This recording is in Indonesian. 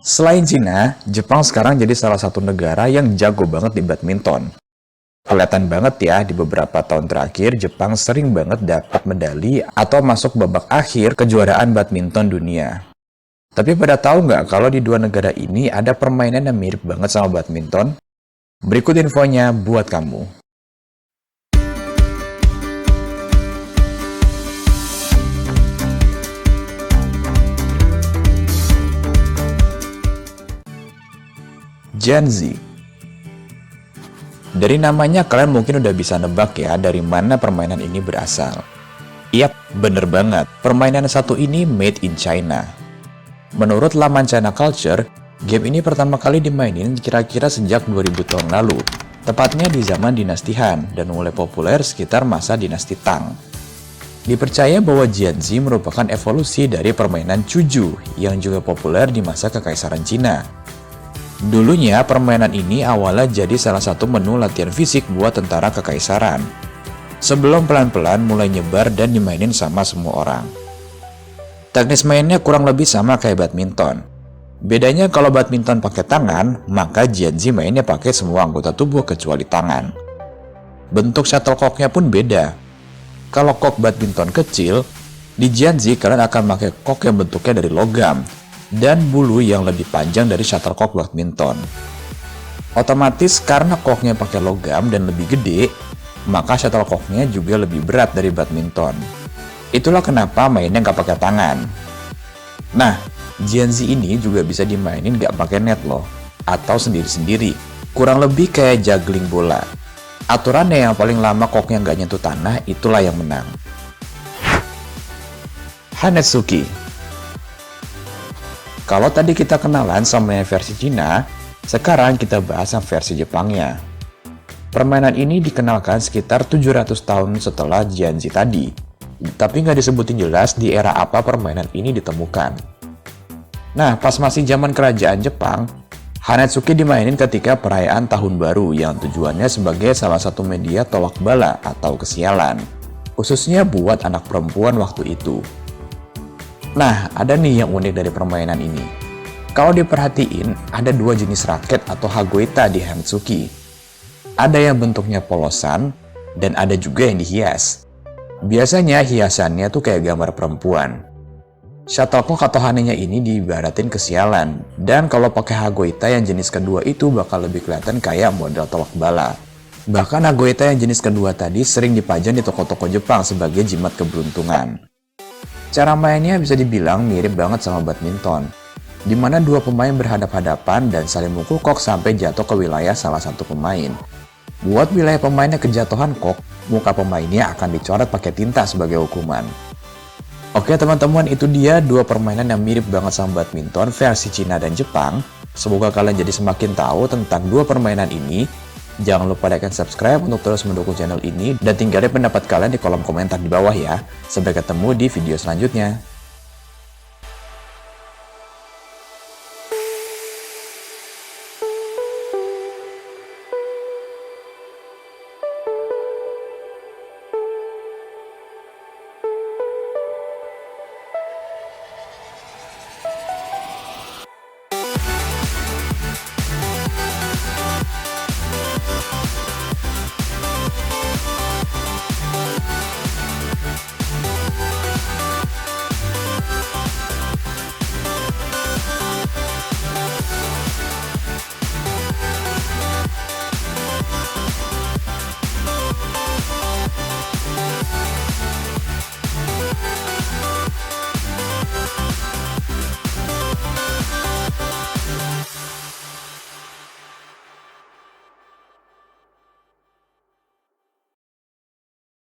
Selain Cina, Jepang sekarang jadi salah satu negara yang jago banget di badminton. Kelihatan banget ya, di beberapa tahun terakhir, Jepang sering banget dapat medali atau masuk babak akhir kejuaraan badminton dunia. Tapi pada tahu nggak kalau di dua negara ini ada permainan yang mirip banget sama badminton? Berikut infonya buat kamu. Jianzi. Dari namanya kalian mungkin udah bisa nebak ya dari mana permainan ini berasal. Yap, bener banget. Permainan satu ini made in China. Menurut laman China Culture, game ini pertama kali dimainin kira-kira sejak 2000 tahun lalu. Tepatnya di zaman dinasti Han dan mulai populer sekitar masa dinasti Tang. Dipercaya bahwa Jianzi merupakan evolusi dari permainan Cuju yang juga populer di masa Kekaisaran Cina. Dulunya, permainan ini awalnya jadi salah satu menu latihan fisik buat tentara kekaisaran. Sebelum pelan-pelan mulai nyebar dan dimainin sama semua orang. Teknis mainnya kurang lebih sama kayak badminton. Bedanya kalau badminton pakai tangan, maka Jianzi mainnya pakai semua anggota tubuh kecuali tangan. Bentuk shuttlecock-nya pun beda. Kalau kok badminton kecil, di Jianzi kalian akan pakai kok yang bentuknya dari logam dan bulu yang lebih panjang dari shuttlecock badminton. Otomatis karena koknya pakai logam dan lebih gede, maka shuttlecocknya juga lebih berat dari badminton. Itulah kenapa mainnya nggak pakai tangan. Nah, Jianzi ini juga bisa dimainin nggak pakai net loh, atau sendiri-sendiri. Kurang lebih kayak juggling bola. Aturannya yang paling lama koknya nggak nyentuh tanah, itulah yang menang. Hanetsuki. Kalau tadi kita kenalan sama yang versi Cina, sekarang kita bahas yang versi Jepangnya. Permainan ini dikenalkan sekitar 700 tahun setelah Jianzi tadi, tapi nggak disebutin jelas di era apa permainan ini ditemukan. Nah, pas masih zaman kerajaan Jepang, Hanetsuki dimainin ketika perayaan Tahun Baru yang tujuannya sebagai salah satu media tolak bala atau kesialan, khususnya buat anak perempuan waktu itu. Nah, ada nih yang unik dari permainan ini. Kalau diperhatiin, ada dua jenis raket atau hagoita di Hanetsuki. Ada yang bentuknya polosan, dan ada juga yang dihias. Biasanya hiasannya tuh kayak gambar perempuan. Shuttlecock atau hanenya ini diibaratin kesialan, dan kalau pakai hagoita yang jenis kedua itu bakal lebih kelihatan kayak model tolak bala. Bahkan hagoita yang jenis kedua tadi sering dipajang di toko-toko Jepang sebagai jimat keberuntungan. Cara mainnya bisa dibilang mirip banget sama badminton, di mana dua pemain berhadap-hadapan dan saling mukul kok sampai jatuh ke wilayah salah satu pemain. Buat wilayah pemainnya kejatuhan kok, muka pemainnya akan dicoret pakai tinta sebagai hukuman. Oke teman-teman, itu dia dua permainan yang mirip banget sama badminton versi Cina dan Jepang. Semoga kalian jadi semakin tahu tentang dua permainan ini. Jangan lupa like dan subscribe untuk terus mendukung channel ini dan tinggalin pendapat kalian di kolom komentar di bawah ya. Sampai ketemu di video selanjutnya.